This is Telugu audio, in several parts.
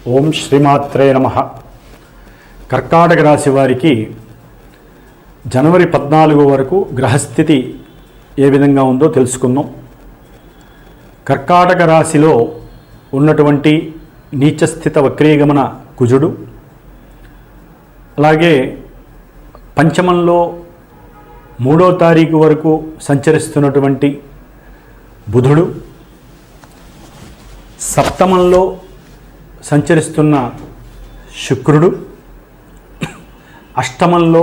ఓం శ్రీమాత్రే నమః. కర్కాటక రాశి వారికి జనవరి 14 వరకు గ్రహస్థితి ఏ విధంగా ఉందో తెలుసుకుందాం. కర్కాటక రాశిలో ఉన్నటువంటి నీచస్థిత వక్రీగమన కుజుడు, అలాగే పంచమంలో 3వ తారీఖు వరకు సంచరిస్తున్నటువంటి బుధుడు, సప్తమంలో సంచరిస్తున్న శుక్రుడు, అష్టమంలో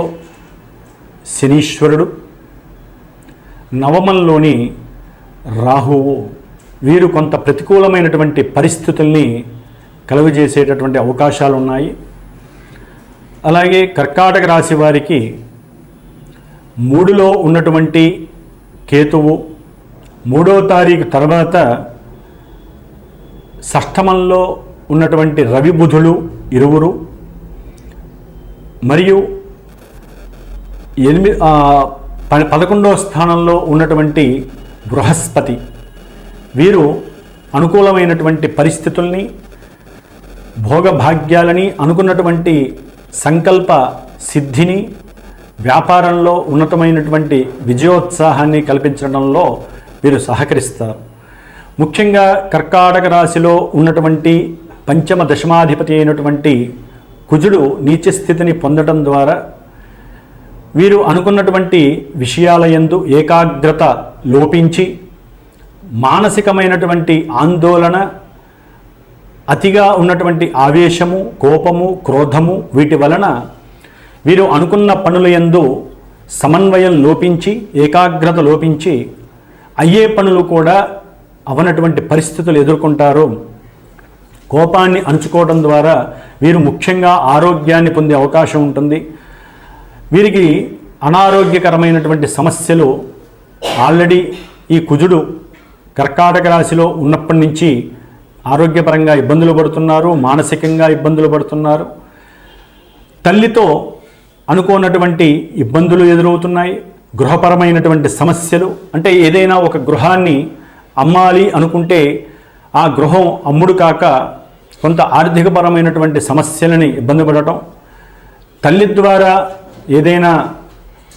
శనీశ్వరుడు, నవమంలోని రాహువు, వీరు కొంత ప్రతికూలమైనటువంటి పరిస్థితుల్ని కలుగజేసేటటువంటి అవకాశాలు ఉన్నాయి. అలాగే కర్కాటక రాశి వారికి 3లో ఉన్నటువంటి కేతువు 3వ తారీఖు తర్వాత షష్టమంలో ఉన్నటువంటి రవి బుధులు ఇరువురు, మరియు 11వ స్థానంలో ఉన్నటువంటి బృహస్పతి, వీరు అనుకూలమైనటువంటి పరిస్థితుల్ని, భోగభాగ్యాలని, అనుకున్నటువంటి సంకల్ప సిద్ధిని, వ్యాపారంలో ఉన్నతమైనటువంటి విజయోత్సాహాన్ని కల్పించడంలో వీరు సహకరిస్తారు. ముఖ్యంగా కర్కాటక రాశిలో ఉన్నటువంటి పంచమ దశమాధిపతి అయినటువంటి కుజుడు నీచస్థితిని పొందడం ద్వారా వీరు అనుకున్నటువంటి విషయాల యందు ఏకాగ్రత లోపించి మానసికమైనటువంటి ఆందోళన, అతిగా ఉన్నటువంటి ఆవేశము, కోపము, క్రోధము, వీటి వలన వీరు అనుకున్న పనుల యందు సమన్వయం లోపించి, ఏకాగ్రత లోపించి అయ్యే పనులు కూడా అవనటువంటి పరిస్థితులు ఎదుర్కొంటారు. కోపాన్ని అణుచుకోవడం ద్వారా వీరు ముఖ్యంగా ఆరోగ్యాన్ని పొందే అవకాశం ఉంటుంది. వీరికి అనారోగ్యకరమైనటువంటి సమస్యలు ఆల్రెడీ ఈ కుజుడు కర్కాటక రాశిలో ఉన్నప్పటి నుంచి ఆరోగ్యపరంగా ఇబ్బందులు పడుతున్నారు, మానసికంగా ఇబ్బందులు పడుతున్నారు. తల్లితో అనుకోనటువంటి ఇబ్బందులు ఎదురవుతున్నాయి. గృహపరమైనటువంటి సమస్యలు, అంటే ఏదైనా ఒక గృహాన్ని అమ్మాలి అనుకుంటే ఆ గృహం అమ్ముడు కాక కొంత ఆర్థికపరమైనటువంటి సమస్యలని ఇబ్బంది పడటం, తల్లి ద్వారా ఏదైనా,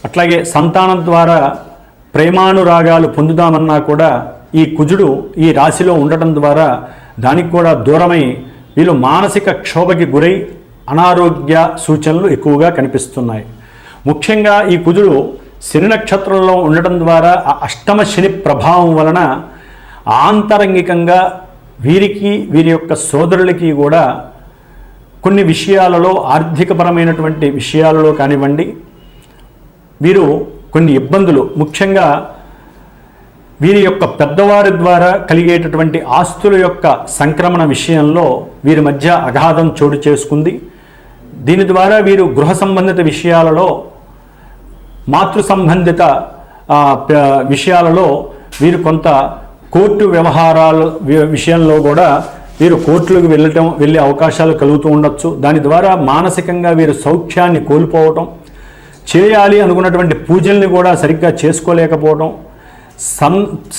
అట్లాగే సంతానం ద్వారా ప్రేమానురాగాలు పొందుదామన్నా కూడా ఈ కుజుడు ఈ రాశిలో ఉండటం ద్వారా దానికి కూడా దూరమై వీళ్ళు మానసిక క్షోభకి గురై అనారోగ్య సూచనలు ఎక్కువగా కనిపిస్తున్నాయి. ముఖ్యంగా ఈ కుజుడు శని నక్షత్రంలో ఉండటం ద్వారా ఆ అష్టమ శని ప్రభావం వలన ఆంతరంగికంగా వీరికి, వీరి యొక్క సోదరులకి కూడా కొన్ని విషయాలలో, ఆర్థికపరమైనటువంటి విషయాలలో కానివ్వండి, వీరు కొన్ని ఇబ్బందులు, ముఖ్యంగా వీరి యొక్క పెద్దవారి ద్వారా కలిగేటటువంటి ఆస్తుల యొక్క సంక్రమణ విషయంలో వీరి మధ్య అగాధం చోటు చేసుకుంది. దీని ద్వారా వీరు గృహ సంబంధిత విషయాలలో, మాతృ సంబంధిత విషయాలలో వీరు కొంత కోర్టు వ్యవహారాల విషయంలో కూడా వీరు కోర్టులకు వెళ్ళే అవకాశాలు కలుగుతూ ఉండొచ్చు. దాని ద్వారా మానసికంగా వీరు సౌఖ్యాన్ని కోల్పోవటం, చేయాలి అనుకున్నటువంటి పూజల్ని కూడా సరిగ్గా చేసుకోలేకపోవటం,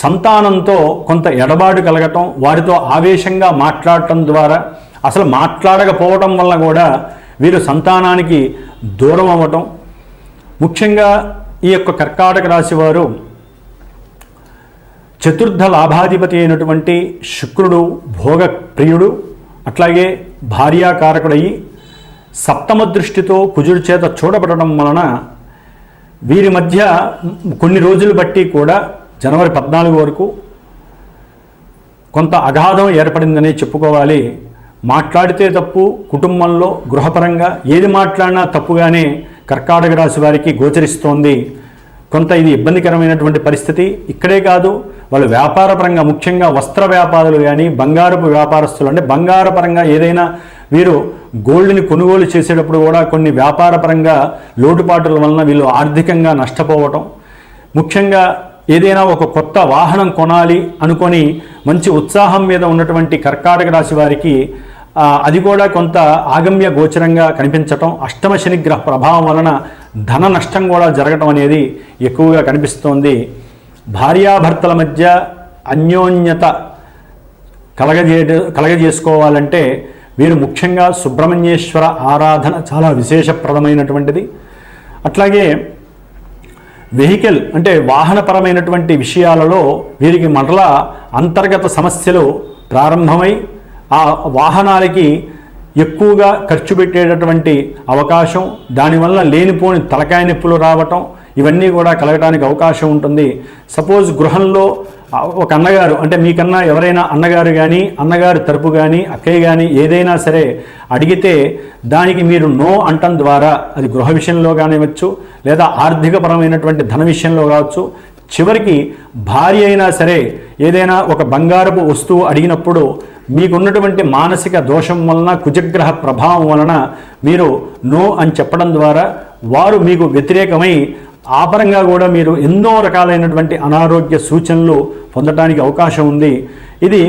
సంతానంతో కొంత ఎడబాటు కలగటం, వారితో ఆవేశంగా మాట్లాడటం ద్వారా, అసలు మాట్లాడకపోవటం వల్ల కూడా వీరు సంతానానికి దూరం అవ్వటం. ముఖ్యంగా ఈ యొక్క కర్కాటక రాశి వారు చతుర్థ లాభాధిపతి అయినటువంటి శుక్రుడు భోగప్రియుడు, అట్లాగే భార్యాకారకుడయి సప్తమ దృష్టితో కుజుడి చేత చూడబడటం వలన వీరి మధ్య కొన్ని రోజులు బట్టి కూడా జనవరి 14 వరకు కొంత అగాధం ఏర్పడిందనే చెప్పుకోవాలి. మాట్లాడితే తప్పు, కుటుంబంలో గృహపరంగా ఏది మాట్లాడినా తప్పుగానే కర్కాటక రాశి వారికి గోచరిస్తోంది. కొంత ఇది ఇబ్బందికరమైనటువంటి పరిస్థితి. ఇక్కడే కాదు, వాళ్ళు వ్యాపారపరంగా, ముఖ్యంగా వస్త్ర వ్యాపారులు కానీ, బంగారపు వ్యాపారస్తులు, అంటే బంగారపరంగా ఏదైనా వీరు గోల్డ్ని కొనుగోలు చేసేటప్పుడు కూడా కొన్ని వ్యాపారపరంగా లోటుపాటుల వలన వీళ్ళు ఆర్థికంగా నష్టపోవటం, ముఖ్యంగా ఏదైనా ఒక కొత్త వాహనం కొనాలి అనుకొని మంచి ఉత్సాహం మీద ఉన్నటువంటి కర్కాటక రాశి వారికి అది కూడా కొంత ఆగమ్య గోచరంగా కనిపించటం, అష్టమ శని గ్రహ ప్రభావం వలన ధన నష్టం కూడా జరగటం అనేది ఎక్కువగా కనిపిస్తోంది. భార్యాభర్తల మధ్య అన్యోన్యత కలగజేసుకోవాలంటే వీరు ముఖ్యంగా సుబ్రహ్మణ్యేశ్వర ఆరాధన చాలా విశేషప్రదమైనటువంటిది. అట్లాగే వెహికల్ అంటే వాహనపరమైనటువంటి విషయాలలో వీరికి మరలా అంతర్గత సమస్యలు ప్రారంభమై ఆ వాహనాలకి ఎక్కువగా ఖర్చు పెట్టేటటువంటి అవకాశం, దానివల్ల లేనిపోని తలకాయ నొప్పులు రావటం, ఇవన్నీ కూడా కలగడానికి అవకాశం ఉంటుంది. సపోజ్ గృహంలో ఒక అన్నగారు అంటే మీకన్నా ఎవరైనా అన్నగారు కానీ అన్నగారు తరపు కానీ అక్కయ్య కానీ ఏదైనా సరే అడిగితే దానికి మీరు నో అంటం ద్వారా అది గృహ విషయంలో కానివచ్చు లేదా ఆర్థికపరమైనటువంటి ధన విషయంలో కావచ్చు, చివరికి భార్య అయినా సరే ఏదైనా ఒక బంగారపు వస్తువు అడిగినప్పుడు మీకున్నటువంటి మానసిక దోషం వలన కుజగ్రహ ప్రభావం వలన మీరు నో అని చెప్పడం ద్వారా వారు మీకు వ్యతిరేకమై ఆ పరంగా కూడా మీరు ఎన్నో రకాలైనటువంటి అనారోగ్య సూచనలు పొందడానికి అవకాశం ఉంది. ఇది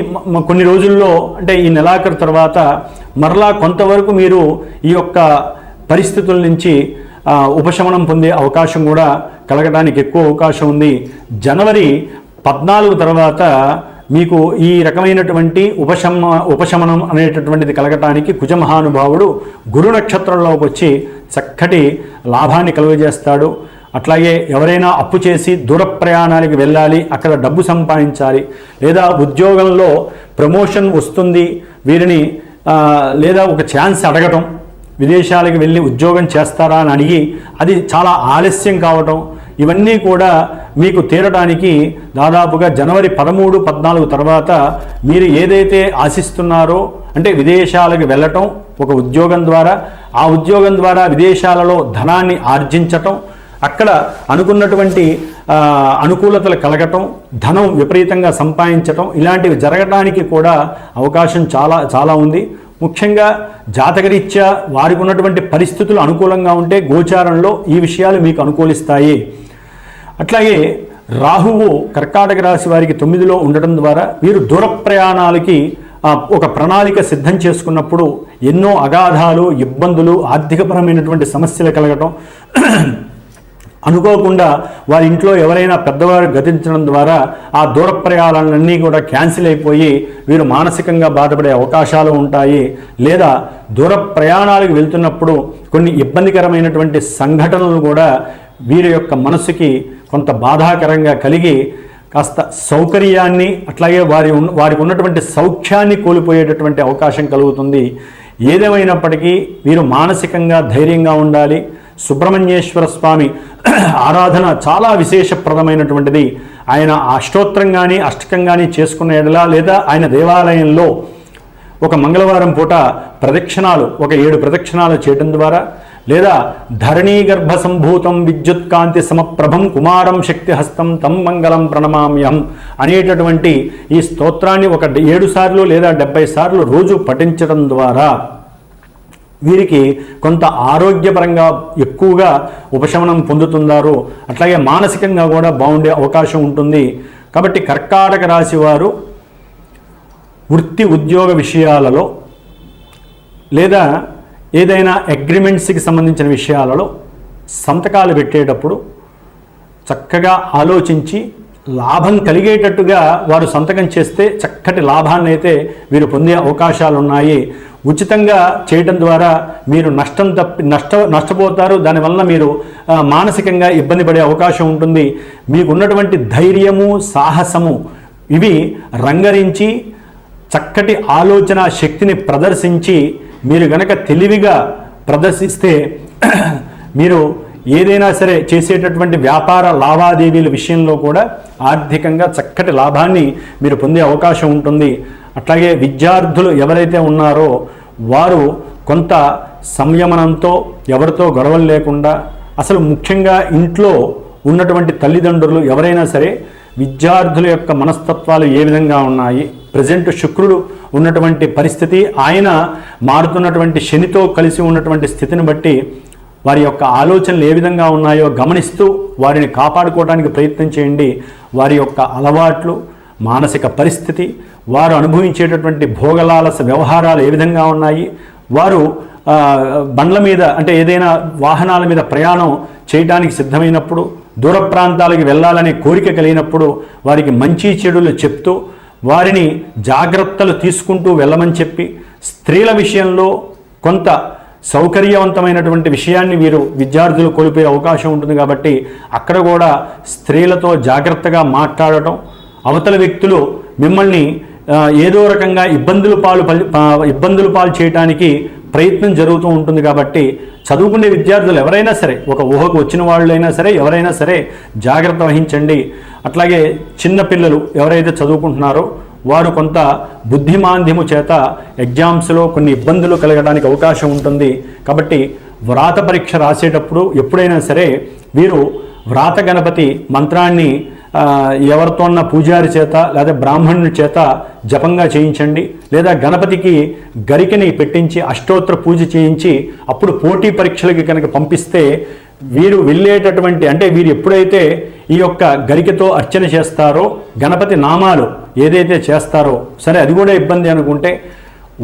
కొన్ని రోజుల్లో అంటే ఈ నెలాఖరు తర్వాత మరలా కొంతవరకు మీరు ఈ యొక్క పరిస్థితుల నుంచి ఉపశమనం పొందే అవకాశం కూడా కలగడానికి ఎక్కువ అవకాశం ఉంది. జనవరి 14 తర్వాత మీకు ఈ రకమైనటువంటి ఉపశమనం అనేటటువంటిది కలగటానికి కుజమహానుభావుడు గురు నక్షత్రంలోకి వచ్చి చక్కటి లాభాన్ని కలుగజేస్తాడు. అట్లాగే ఎవరైనా అప్పు చేసి దూర ప్రయాణానికి వెళ్ళాలి, అక్కడ డబ్బు సంపాదించాలి, లేదా ఉద్యోగంలో ప్రమోషన్ వస్తుంది వీరిని లేదా ఒక ఛాన్స్ అడగటం, విదేశాలకు వెళ్ళి ఉద్యోగం చేస్తారా అని అడిగి అది చాలా ఆలస్యం కావటం, ఇవన్నీ కూడా మీకు తీరడానికి దాదాపుగా జనవరి 13, 14 తర్వాత మీరు ఏదైతే ఆశిస్తున్నారో అంటే విదేశాలకు వెళ్ళటం ఒక ఉద్యోగం ద్వారా, ఆ ఉద్యోగం ద్వారా విదేశాలలో ధనాన్ని ఆర్జించటం, అక్కడ అనుకున్నటువంటి అనుకూలతలు కలగటం, ధనం విపరీతంగా సంపాదించటం, ఇలాంటివి జరగటానికి కూడా అవకాశం చాలా చాలా ఉంది. ముఖ్యంగా జాతకరీత్యా వారికి ఉన్నటువంటి పరిస్థితులు అనుకూలంగా ఉంటే గోచారంలో ఈ విషయాలు మీకు అనుకూలిస్తాయి. అట్లాగే రాహువు కర్కాటక రాశి వారికి 9లో ఉండటం ద్వారా వీరు దూర ప్రయాణాలకి ఒక ప్రణాళిక సిద్ధం చేసుకున్నప్పుడు ఎన్నో అగాధాలు, ఇబ్బందులు, ఆర్థికపరమైనటువంటి సమస్యలు కలగటం, అనుకోకుండా వారి ఇంట్లో ఎవరైనా పెద్దవారు గతించడం ద్వారా ఆ దూర ప్రయాణాలన్నీ కూడా క్యాన్సిల్ అయిపోయి వీరు మానసికంగా బాధపడే అవకాశాలు ఉంటాయి. లేదా దూర ప్రయాణాలకు వెళ్తున్నప్పుడు కొన్ని ఇబ్బందికరమైనటువంటి సంఘటనలు కూడా వీరి యొక్క మనసుకి కొంత బాధాకరంగా కలిగి కాస్త సౌకర్యాన్ని అట్లాగే వారికి ఉన్నటువంటి సౌఖ్యాన్ని కోల్పోయేటటువంటి అవకాశం కలుగుతుంది. ఏదేమైనప్పటికీ వీరు మానసికంగా ధైర్యంగా ఉండాలి. సుబ్రహ్మణ్యేశ్వర స్వామి ఆరాధన చాలా విశేషప్రదమైనటువంటిది. ఆయన అష్టోత్తరం కానీ అష్టకం కానీ చేసుకున్న ఎడల లేదా ఆయన దేవాలయంలో ఒక మంగళవారం పూట ప్రదక్షిణాలు ఒక 7 ప్రదక్షిణాలు చేయడం ద్వారా లేదా ధరణీ గర్భ సంభూతం విద్యుత్కాంతి సమప్రభం కుమారం శక్తిహస్తం తం మంగళం ప్రణమామ్యం అనేటటువంటి ఈ స్తోత్రాన్ని ఒక 7 సార్లు లేదా 70 సార్లు రోజు పఠించడం ద్వారా వీరికి కొంత ఆరోగ్యపరంగా ఎక్కువగా ఉపశమనం పొందుతున్నారు. అట్లాగే మానసికంగా కూడా బాగుండే అవకాశం ఉంటుంది. కాబట్టి కర్కాటక రాశి వారు వృత్తి ఉద్యోగ విషయాలలో లేదా ఏదైనా అగ్రిమెంట్స్కి సంబంధించిన విషయాలలో సంతకాలు పెట్టేటప్పుడు చక్కగా ఆలోచించి లాభం కలిగేటట్టుగా వారు సంతకం చేస్తే చక్కటి లాభాన్ని అయితే వీరు పొందే అవకాశాలు ఉన్నాయి. ఉచితంగా చేయటం ద్వారా మీరు నష్టపోతారు. దానివల్ల మీరు మానసికంగా ఇబ్బంది పడే అవకాశం ఉంటుంది. మీకున్నటువంటి ధైర్యము, సాహసము ఇవి రంగరించి చక్కటి ఆలోచన శక్తిని ప్రదర్శించి మీరు గనక తెలివిగా ప్రదర్శిస్తే మీరు ఏదైనా సరే చేసేటటువంటి వ్యాపార లావాదేవీల విషయంలో కూడా ఆర్థికంగా చక్కటి లాభాన్ని మీరు పొందే అవకాశం ఉంటుంది. అట్లాగే విద్యార్థులు ఎవరైతే ఉన్నారో వారు కొంత సంయమనంతో ఎవరితో గొడవలు లేకుండా అసలు ముఖ్యంగా ఇంట్లో ఉన్నటువంటి తల్లిదండ్రులు ఎవరైనా సరే విద్యార్థుల యొక్క మనస్తత్వాలు ఏ విధంగా ఉన్నాయి, ప్రజెంట్ శుక్రుడు ఉన్నటువంటి పరిస్థితి, ఆయన మారుతున్నటువంటి శనితో కలిసి ఉన్నటువంటి స్థితిని బట్టి వారి యొక్క ఆలోచనలు ఏ విధంగా ఉన్నాయో గమనిస్తూ వారిని కాపాడుకోవడానికి ప్రయత్నం చేయండి. వారి యొక్క అలవాట్లు, మానసిక పరిస్థితి, వారు అనుభవించేటటువంటి భోగలాలస వ్యవహారాలు ఏ విధంగా ఉన్నాయి, వారు బండ్ల మీద అంటే ఏదైనా వాహనాల మీద ప్రయాణం చేయడానికి సిద్ధమైనప్పుడు, దూర ప్రాంతాలకు వెళ్ళాలనే కోరిక కలిగినప్పుడు వారికి మంచి చెడులు చెప్తూ వారిని జాగ్రత్తలు తీసుకుంటూ వెళ్ళమని చెప్పి స్త్రీల విషయంలో కొంత సౌకర్యవంతమైనటువంటి విషయాన్ని వీరు విద్యార్థులు కోల్పోయే అవకాశం ఉంటుంది కాబట్టి అక్కడ కూడా స్త్రీలతో జాగ్రత్తగా మాట్లాడటం, అవతల వ్యక్తులు మిమ్మల్ని ఏదో రకంగా ఇబ్బందులు పాలు చేయడానికి ప్రయత్నం జరుగుతూ ఉంటుంది కాబట్టి చదువుకునే విద్యార్థులు ఎవరైనా సరే, ఒక ఊహకు వచ్చిన వాళ్ళైనా సరే ఎవరైనా సరే జాగ్రత్త వహించండి. అట్లాగే చిన్నపిల్లలు ఎవరైతే చదువుకుంటున్నారో వారు కొంత బుద్ధిమాంద్యము చేత ఎగ్జామ్స్లో కొన్ని ఇబ్బందులు కలగడానికి అవకాశం ఉంటుంది. కాబట్టి వ్రాత పరీక్ష రాసేటప్పుడు ఎప్పుడైనా సరే వీరు వ్రాత గణపతి మంత్రాన్ని ఎవరితోన్న పూజారి చేత లేదా బ్రాహ్మణుని చేత జపంగా చేయించండి, లేదా గణపతికి గరికని పెట్టించి అష్టోత్తర పూజ చేయించి అప్పుడు పోటీ పరీక్షలకి కనుక పంపిస్తే వీరు వెళ్ళేటటువంటి అంటే వీరు ఎప్పుడైతే ఈ యొక్క గరికతో అర్చన చేస్తారో గణపతి నామాలు ఏదైతే చేస్తారో సరే అది కూడా ఇబ్బంది అనుకుంటే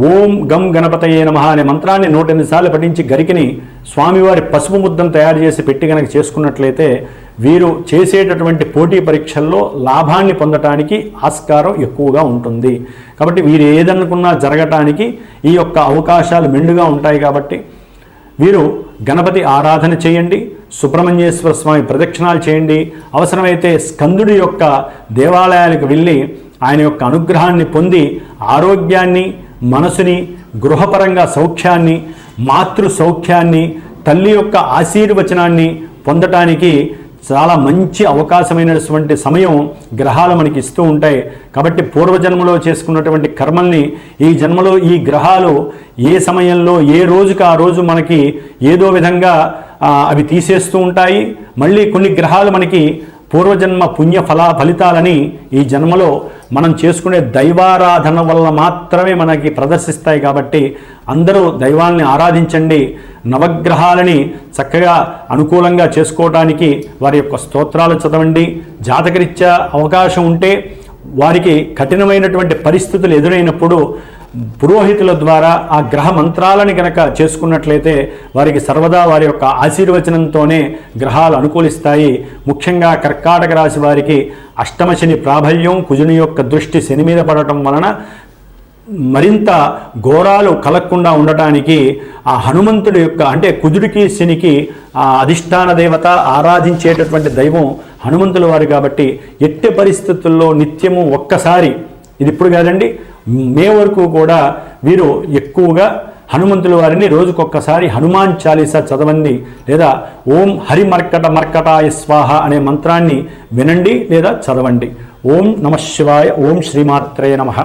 ఓం గం గణపతయే నమః అనే మంత్రాన్ని 108 సార్లు పఠించి గరికని స్వామివారి పసుపు ముద్దను తయారు చేసి పెట్టి కనుక చేసుకున్నట్లయితే వీరు చేసేటటువంటి పోటీ పరీక్షల్లో లాభాన్ని పొందటానికి ఆస్కారం ఎక్కువగా ఉంటుంది. కాబట్టి వీరు ఏదనుకున్నా జరగటానికి ఈ యొక్క అవకాశాలు మెండుగా ఉంటాయి. కాబట్టి వీరు గణపతి ఆరాధన చేయండి, సుబ్రహ్మణ్యేశ్వర స్వామి ప్రదక్షిణాలు చేయండి, అవసరమైతే స్కందుడి యొక్క దేవాలయాలకు వెళ్ళి ఆయన యొక్క అనుగ్రహాన్ని పొంది ఆరోగ్యాన్ని, మనసుని, గృహపరంగా సౌఖ్యాన్ని, మాతృ సౌఖ్యాన్ని, తల్లి యొక్క ఆశీర్వచనాన్ని పొందటానికి చాలా మంచి అవకాశమైనటువంటి సమయం గ్రహాలు మనకి ఇస్తూ ఉంటాయి. కాబట్టి పూర్వజన్మలో చేసుకున్నటువంటి కర్మల్ని ఈ జన్మలో ఈ గ్రహాలు ఏ సమయంలో ఏ రోజుకి ఆ రోజు మనకి ఏదో విధంగా అవి తీసేస్తూ ఉంటాయి. మళ్ళీ కొన్ని గ్రహాలు మనకి పూర్వజన్మ పుణ్య ఫలితాలని ఈ జన్మలో మనం చేసుకునే దైవారాధన వల్ల మాత్రమే మనకి ప్రదర్శిస్తాయి. కాబట్టి అందరూ దైవాల్ని ఆరాధించండి, నవగ్రహాలని చక్కగా అనుకూలంగా చేసుకోవడానికి వారి యొక్క స్తోత్రాలు చదవండి. జాతకరీత్యా అవకాశం ఉంటే వారికి కఠినమైనటువంటి పరిస్థితులు ఎదురైనప్పుడు పురోహితుల ద్వారా ఆ గ్రహ మంత్రాలని కనుక చేసుకున్నట్లయితే వారికి సర్వదా వారి యొక్క ఆశీర్వచనంతోనే గ్రహాలు అనుకూలిస్తాయి. ముఖ్యంగా కర్కాటక రాశి వారికి అష్టమ శని ప్రాబల్యం, కుజుని యొక్క దృష్టి శని మీద పడటం వలన మరింత ఘోరాలు కలగకుండా ఉండటానికి ఆ హనుమంతుడి యొక్క అంటే కుజుడికి శనికి ఆ అధిష్టాన దేవత ఆరాధించేటటువంటి దైవం హనుమంతుల వారు. కాబట్టి ఎట్టి పరిస్థితుల్లో నిత్యము ఒక్కసారి, ఇది ఇప్పుడు కాదండి మే వరకు కూడా వీరు ఎక్కువగా హనుమంతుల వారిని రోజుకొక్కసారి హనుమాన్ చాలీసా చదవండి, లేదా ఓం హరి మర్కటాయ స్వాహ అనే మంత్రాన్ని వినండి లేదా చదవండి. ఓం నమః శివాయ. ఓం శ్రీమాత్రే నమః.